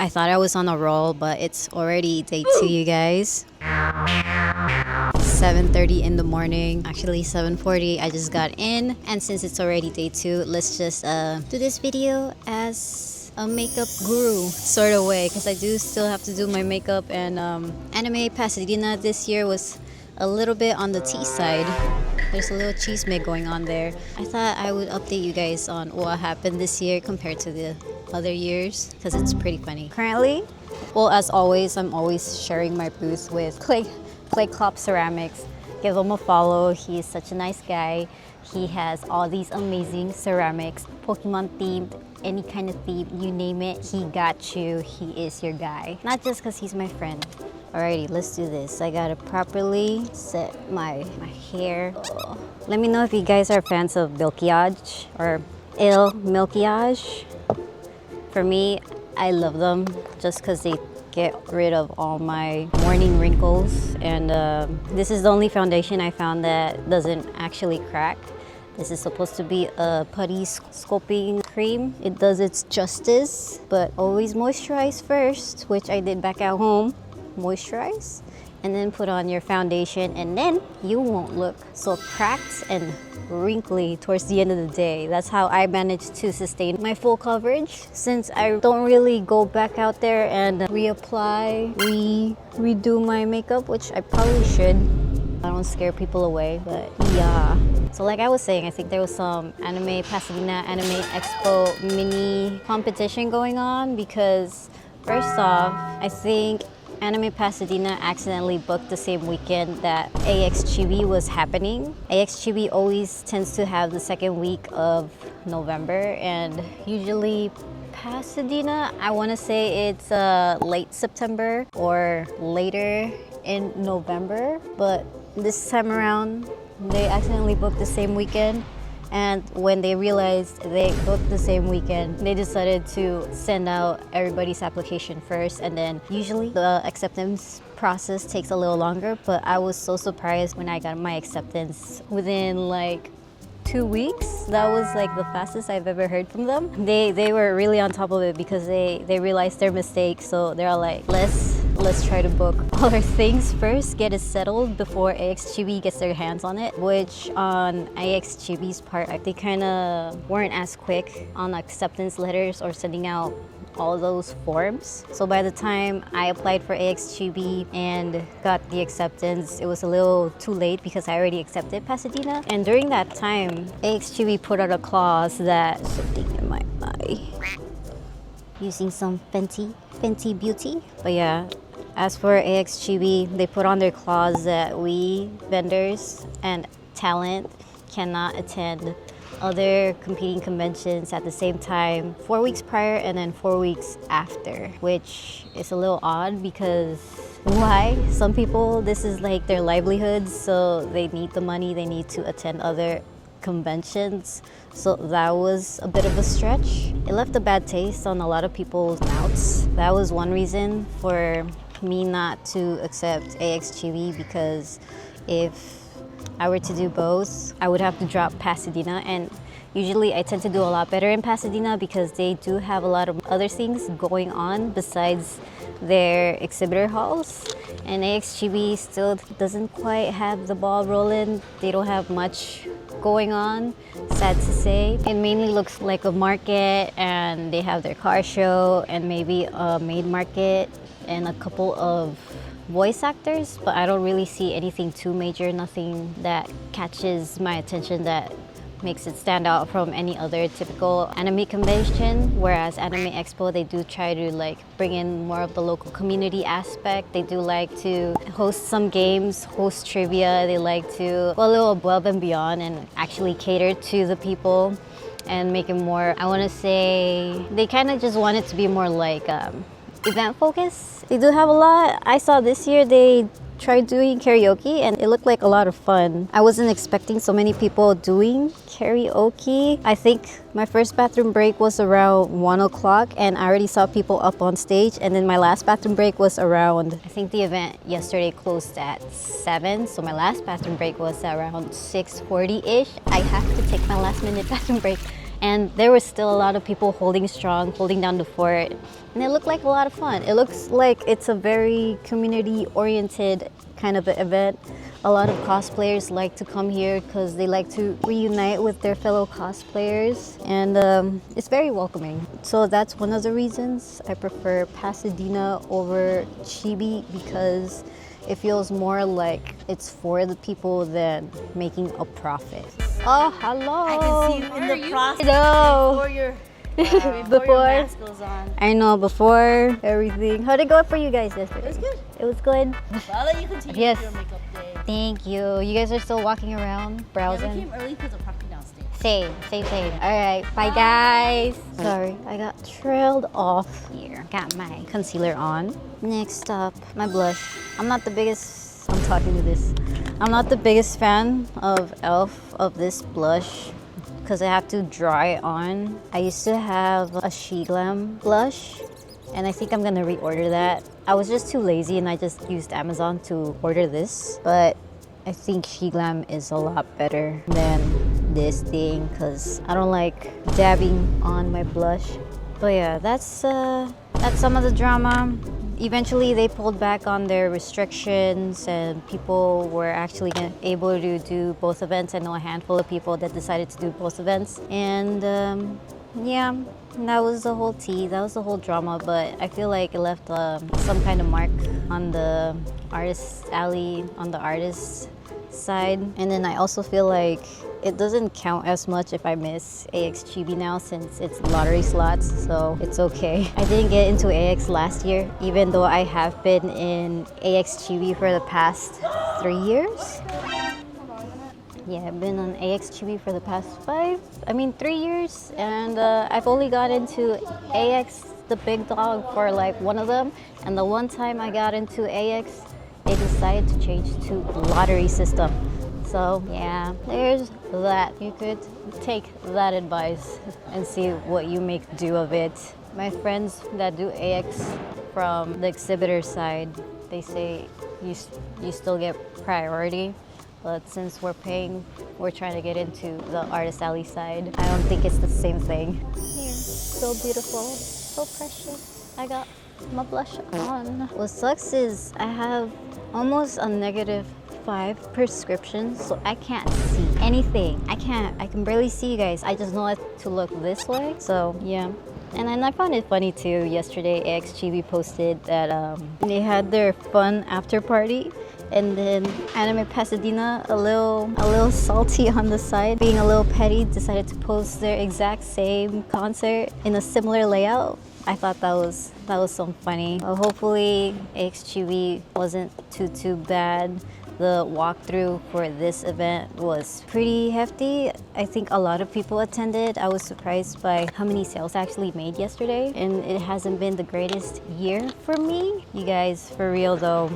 I thought I was on a roll, but it's already day 2, you guys. 7:30 in the morning, actually 7:40. I just got in, and since it's already day 2, let's just do this video as a makeup guru sort of way, because I do still have to do my makeup. And Anime Pasadena this year was a little bit on the tea side. There's a little chisme going on there. I thought I would update you guys on what happened this year compared to the other years, because it's pretty funny. Currently, well, as always, I'm always sharing my booth with Clay Clop Ceramics. Give him a follow. He is such a nice guy. He has all these amazing ceramics, Pokemon themed, any kind of theme, you name it, he got you. He is your guy. Not just because he's my friend. Alrighty, let's do this. I gotta properly set my hair. Oh. Let me know if you guys are fans of milkiage or il milkiage. For me, I love them just because they get rid of all my morning wrinkles. And this is the only foundation I found that doesn't actually crack. This is supposed to be a putty sculpting cream. It does its justice, but always moisturize first, which I did back at home. Moisturize and then put on your foundation, and then you won't look so cracked and wrinkly towards the end of the day. That's how I managed to sustain my full coverage, since I don't really go back out there and reapply, redo my makeup, which I probably should. I don't scare people away, but yeah. So like I was saying, I think there was some Anime Pasadena Anime Expo mini competition going on, because first off, I think Anime Pasadena accidentally booked the same weekend that AX Chibi was happening. AX Chibi always tends to have the second week of November, and usually Pasadena, I want to say it's late September or later in November, but this time around they accidentally booked the same weekend. And when they realized they booked the same weekend, they decided to send out everybody's application first, and then usually the acceptance process takes a little longer. But I was so surprised when I got my acceptance within like 2 weeks. That was like the fastest I've ever heard from them. They were really on top of it, because they realized their mistake, so they're all like, let's try to book all our things first, get it settled before AX Chibi gets their hands on it. Which on AX Chibi's part, they kind of weren't as quick on acceptance letters or sending out all those forms. So by the time I applied for AX Chibi and got the acceptance, it was a little too late, because I already accepted Pasadena. And during that time, AX Chibi put out a clause that something in my eye, using some Fenty Beauty. But yeah, as for AX Chibi, they put on their clause that we vendors and talent cannot attend other competing conventions at the same time 4 weeks prior and then 4 weeks after, which is a little odd, because why? Some people, this is like their livelihoods, so they need the money, they need to attend other conventions. So that was a bit of a stretch. It left a bad taste on a lot of people's mouths. That was one reason for me not to accept AX Chibi, because if I were to do both, I would have to drop Pasadena, and usually I tend to do a lot better in Pasadena because they do have a lot of other things going on besides their exhibitor halls. And AX Chibi still doesn't quite have the ball rolling. They don't have much going on, sad to say. It mainly looks like a market, and they have their car show and maybe a maid market and a couple of voice actors, but I don't really see anything too major, nothing that catches my attention that makes it stand out from any other typical anime convention. Whereas Anime Expo, they do try to like bring in more of the local community aspect. They do like to host some games, host trivia. They like to go a little above and beyond and actually cater to the people and make it more, I want to say, they kind of just want it to be more like event focus. They do have a lot. I saw this year they tried doing karaoke and it looked like a lot of fun. I wasn't expecting so many people doing karaoke. I think my first bathroom break was around 1 o'clock and I already saw people up on stage, and then my last bathroom break was around, I think the event yesterday closed at 7, so my last bathroom break was around 6:40-ish. I have to take my last minute bathroom break and there was still a lot of people holding strong, holding down the fort, and it looked like a lot of fun. It looks like it's a very community-oriented kind of event. A lot of cosplayers like to come here because they like to reunite with their fellow cosplayers, and it's very welcoming. So that's one of the reasons I prefer Pasadena over Chibi, because it feels more like it's for the people than making a profit. Oh, hello! I can see you in the process before your mask goes on. I know, before everything. How'd it go for you guys yesterday? It was good. It was good? Well, I'll let you continue Yes. with your makeup day. Thank you. You guys are still walking around, Yeah, browsing? we came early because of parking downstairs. Same. Alright, bye guys. Sorry, I got trailed off here. Got my concealer on. Next up, my blush. I'm not the biggest fan of e.l.f. of this blush because I have to dry it on. I used to have a She Glam blush, and I think I'm gonna reorder that. I was just too lazy and I just used Amazon to order this, but I think She Glam is a lot better than this thing because I don't like dabbing on my blush. But yeah, that's some of the drama. Eventually they pulled back on their restrictions and people were actually able to do both events. I know a handful of people that decided to do both events, and yeah, that was the whole tea. That was the whole drama, but I feel like it left some kind of mark on the artist alley, on the artist side. And then I also feel like it doesn't count as much if I miss AX Chibi now, since it's lottery slots, so it's okay. I didn't get into AX last year, even though I have been in AX Chibi for the past 3 years. Yeah, I've been on AX Chibi for the past 3 years, and I've only got into AX the big dog for like one of them, and the one time I got into AX, they decided to change to lottery system. So yeah, there's that. You could take that advice and see what you make do of it. My friends that do AX from the exhibitor side, they say you still get priority. But since we're paying, we're trying to get into the artist alley side. I don't think it's the same thing. Here, so beautiful, so precious. I got my blush on. What sucks is I have almost a -5 prescriptions, so I can't see anything. I can barely see you guys. I just know it to look this way. So yeah. And then I found it funny too. Yesterday, AX Chibi posted that they had their fun after party, and then Anime Pasadena, a little salty on the side, being a little petty, decided to post their exact same concert in a similar layout. I thought that was so funny. Hopefully, AX Chibi wasn't too bad. The walkthrough for this event was pretty hefty. I think a lot of people attended. I was surprised by how many sales actually made yesterday, and it hasn't been the greatest year for me. You guys, for real though,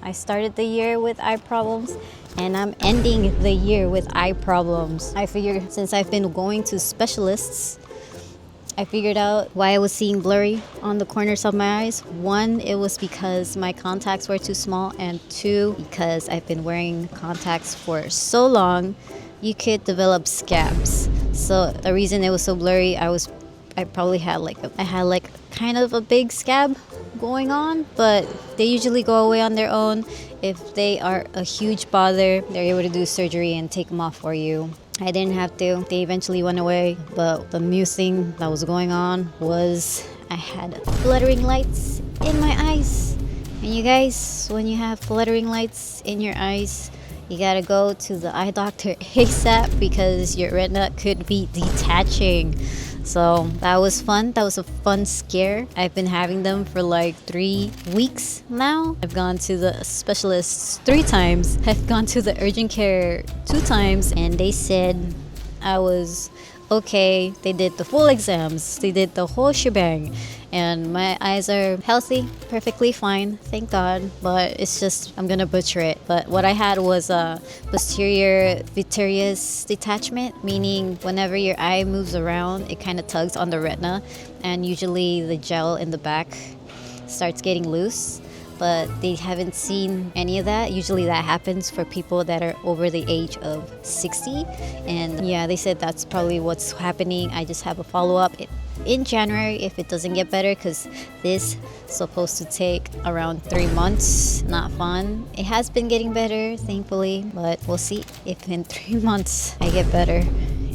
I started the year with eye problems, and I'm ending the year with eye problems. I figured since I've been going to specialists, I figured out why I was seeing blurry on the corners of my eyes. One, it was because my contacts were too small, and two, because I've been wearing contacts for so long, you could develop scabs. So the reason it was so blurry, I probably had kind of a big scab going on, but they usually go away on their own. If they are a huge bother, they're able to do surgery and take them off for you. I didn't have to. They eventually went away, but the new thing that was going on was I had fluttering lights in my eyes. And you guys, when you have fluttering lights in your eyes, you gotta go to the eye doctor ASAP because your retina could be detaching. So that was fun. That was a fun scare. I've been having them for like 3 weeks now. I've gone to the specialists 3 times. I've gone to the urgent care 2 times, and they said I was okay. They did the full exams. They did the whole shebang. And my eyes are healthy, perfectly fine, thank God. But it's just, I'm gonna butcher it. But what I had was a posterior vitreous detachment, meaning whenever your eye moves around, it kind of tugs on the retina. And usually the gel in the back starts getting loose. but they haven't seen any of that. Usually that happens for people that are over the age of 60. And yeah, they said that's probably what's happening. I just have a follow-up in January if it doesn't get better, because this is supposed to take around 3 months. Not fun. It has been getting better, thankfully, but we'll see if in 3 months I get better.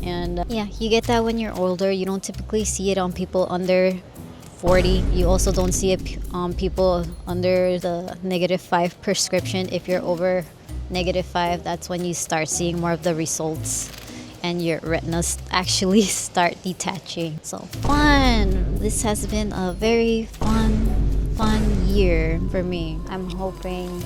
And yeah, you get that when you're older. You don't typically see it on people under 40. You also don't see it on people under the -5 prescription. If you're over -5, that's when you start seeing more of the results and your retinas actually start detaching. So fun! This has been a very fun year for me. I'm hoping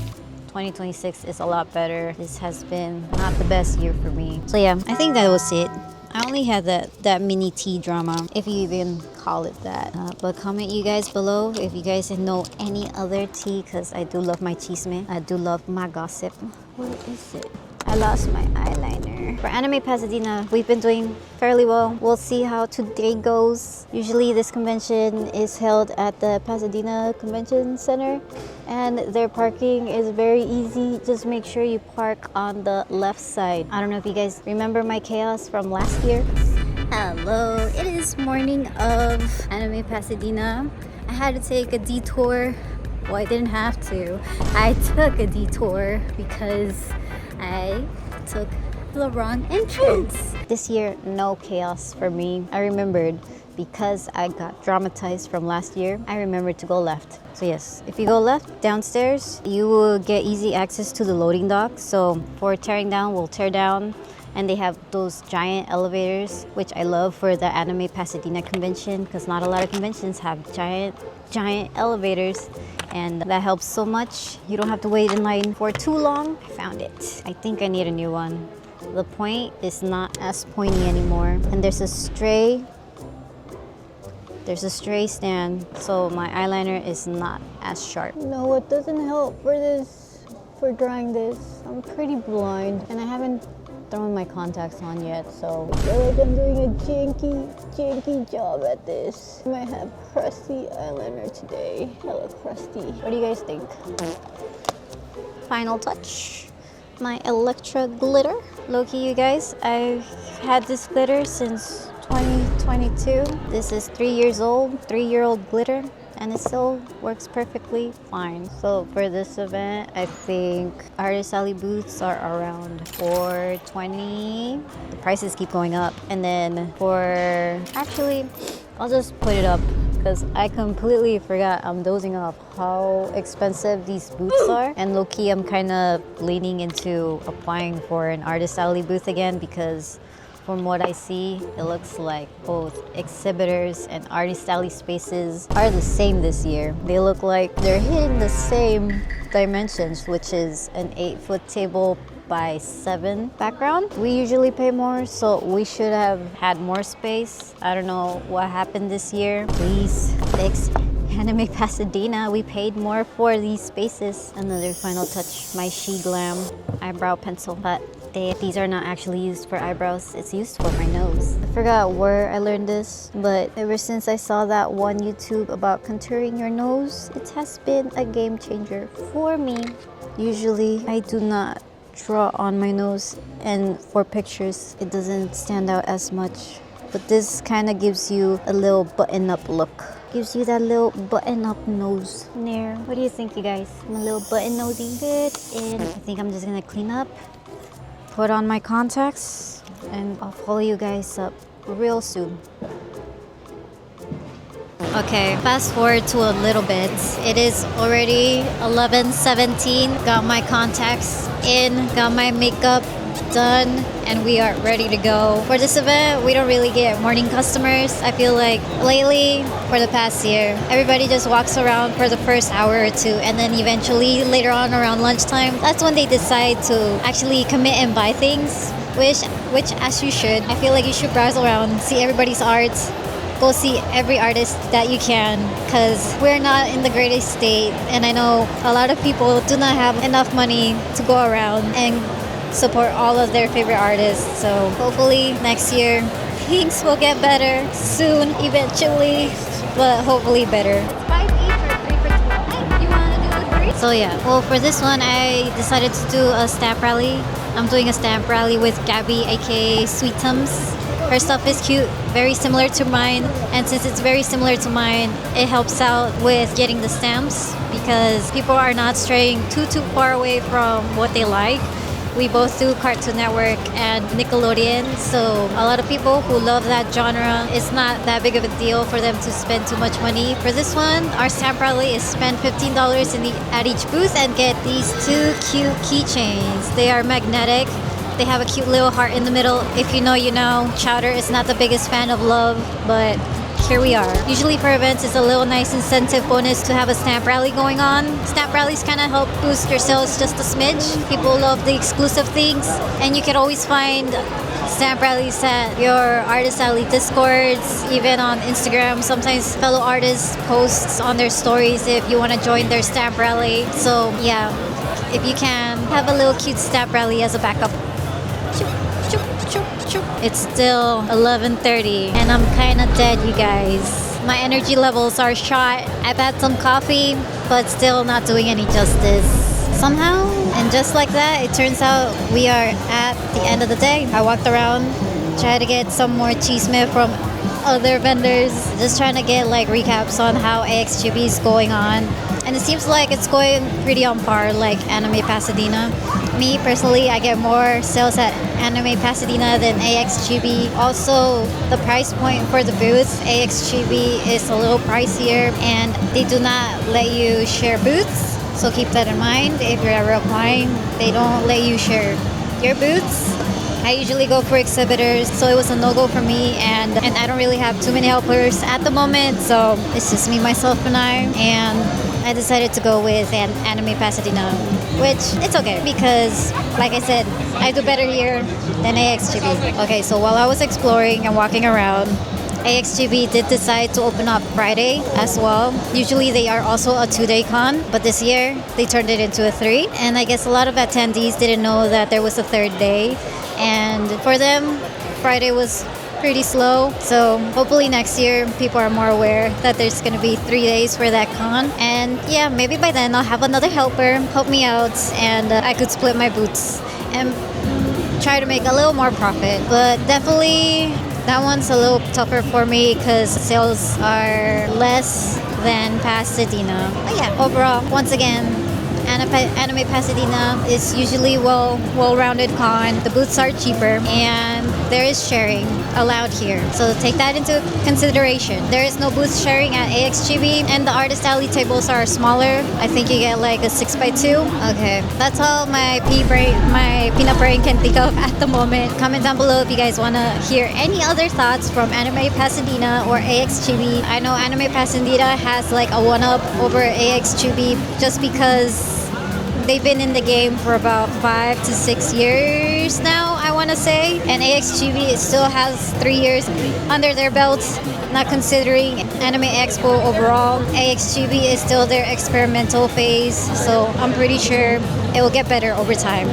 2026 is a lot better. This has been not the best year for me. So yeah, I think that was it. I only had that mini tea drama, if you even call it that. But comment you guys below if you guys know any other tea, because I do love my chisme. I do love my gossip. What is it? I lost my eyeliner. For Anime Pasadena, we've been doing fairly well. We'll see how today goes. Usually this convention is held at the Pasadena Convention Center, and their parking is very easy. Just make sure you park on the left side. I don't know if you guys remember my chaos from last year. Hello, it is morning of Anime Pasadena. I had to take a detour. Well, I didn't have to. I took a detour because I took the wrong entrance. This year, no chaos for me. I remembered, because I got dramatized from last year, I remembered to go left. So yes, if you go left downstairs, you will get easy access to the loading dock. So for tearing down, we'll tear down. And they have those giant elevators, which I love for the Anime Pasadena convention, because not a lot of conventions have giant elevators, and that helps so much. You don't have to wait in line for too long. I found it. I think I need a new one. The point is not as pointy anymore, and there's a stray stand, so my eyeliner is not as sharp. No, it doesn't help for drying this. I'm pretty blind, and I haven't thrown my contacts on yet, so I feel like I'm doing a janky job at this. I might have crusty eyeliner today. Hella crusty. What do you guys think? Final touch. My Electra glitter. Low-key, you guys, I've had this glitter since 2022. This is 3 years old, 3-year-old glitter, and it still works perfectly fine. So for this event, I think Artist Alley booths are around $4.20. The prices keep going up. And then actually, I'll just put it up, because I completely forgot. I'm dozing off how expensive these booths are. And low-key, I'm kind of leaning into applying for an Artist Alley booth again, because from what I see, it looks like both exhibitors and Artist Alley spaces are the same this year. They look like they're hitting the same dimensions, which is an 8-foot table by 7 background. We usually pay more, so we should have had more space. I don't know what happened this year. Please fix Anime Pasadena. We paid more for these spaces. Another final touch, my She Glam eyebrow pencil, but these are not actually used for eyebrows. It's used for my nose. I forgot where I learned this, but ever since I saw that one YouTube about contouring your nose, it has been a game changer for me. Usually, I do not draw on my nose, and for pictures, it doesn't stand out as much. But this kind of gives you a little button-up look. Gives you that little button-up nose there. What do you think, you guys? I'm a little button nosy. Good. And I think I'm just gonna clean up, put on my contacts, and I'll follow you guys up real soon. Okay, fast forward to a little bit. It is already 11:17. Got my contacts in, got my makeup done, and we are ready to go. For this event, we don't really get morning customers. I feel like lately, for the past year, everybody just walks around for the first hour or two, and then eventually later on around lunchtime, that's when they decide to actually commit and buy things, which as you should. I feel like you should browse around, see everybody's art, go see every artist that you can, because we're not in the greatest state, and I know a lot of people do not have enough money to go around and support all of their favorite artists. So hopefully next year things will get better soon, eventually, but hopefully better. 5 each or 3 for 12? Hey, you want to do the 3? So yeah, well, for this one, I decided to do a stamp rally. I'm doing a stamp rally with Gabby, aka Sweet Tums. Her stuff is cute, very similar to mine, and since it's very similar to mine, it helps out with getting the stamps because people are not straying too far away from what they like. We both do Cartoon Network and Nickelodeon, so a lot of people who love that genre, it's not that big of a deal for them to spend too much money. For this one, our stamp rally is spend $15 at each booth and get these two cute keychains. They are magnetic. They have a cute little heart in the middle. If you know, you know. Chowder is not the biggest fan of love, but here we are. Usually for events, it's a little nice incentive bonus to have a stamp rally going on. Stamp rallies kind of help boost your sales just a smidge. People love the exclusive things, and you can always find stamp rallies at your Artist Alley Discords, even on Instagram. Sometimes fellow artists post on their stories if you want to join their stamp rally. So yeah, if you can, have a little cute stamp rally as a backup. It's still 11:30 and I'm kind of dead, you guys. My energy levels are shot. I've had some coffee, but still not doing any justice. Somehow, and just like that, it turns out we are at the end of the day. I walked around, tried to get some more chisme from other vendors, just trying to get like recaps on how AX Chibi is going on. And it seems like it's going pretty on par like Anime Pasadena. Me personally, I get more sales at Anime Pasadena than AX Chibi. Also, the price point for the booths, AX Chibi is a little pricier and they do not let you share booths. So keep that in mind. If you're ever applying, they don't let you share your booths. I usually go for exhibitors, so it was a no-go for me, and I don't really have too many helpers at the moment, so it's just me, myself, and I decided to go with an Anime Pasadena, which it's okay because, like I said, I do better here than AXGB. Okay, so while I was exploring and walking around, AXGB did decide to open up Friday as well. Usually they are also a 2-day con, but this year they turned it into a 3. And I guess a lot of attendees didn't know that there was a 3rd day. And for them, Friday was pretty slow. So hopefully next year people are more aware that there's going to be 3 days for that con. And yeah, maybe by then I'll have another helper help me out and I could split my boots and try to make a little more profit. But definitely that one's a little tougher for me because sales are less than Pasadena. But yeah, overall, once again, Anime Pasadena is usually well-rounded con. The booths are cheaper and there is sharing allowed here. So take that into consideration. There is no booth sharing at AXGB and the Artist Alley tables are smaller. I think you get like a 6x2. Okay, that's all my peanut brain can think of at the moment. Comment down below if you guys want to hear any other thoughts from Anime Pasadena or AXGB. I know Anime Pasadena has like a one-up over AXGB just because they've been in the game for about 5 to 6 years now, I want to say. And AXGB still has 3 years under their belts, not considering Anime Expo overall. AXGB is still their experimental phase, so I'm pretty sure it will get better over time.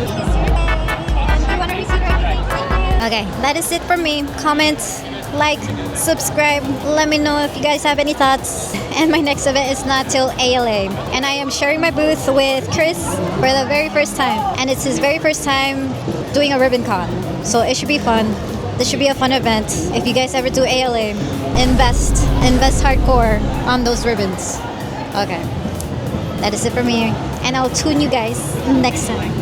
Okay, that is it for me. Comment, like, subscribe. Let me know if you guys have any thoughts. And my next event is not till ALA. And I am sharing my booth with Chris for the very first time. And it's his very first time doing a ribbon con. So it should be fun. This should be a fun event. If you guys ever do ALA, invest hardcore on those ribbons. Okay, that is it for me. And I'll tune you guys next time.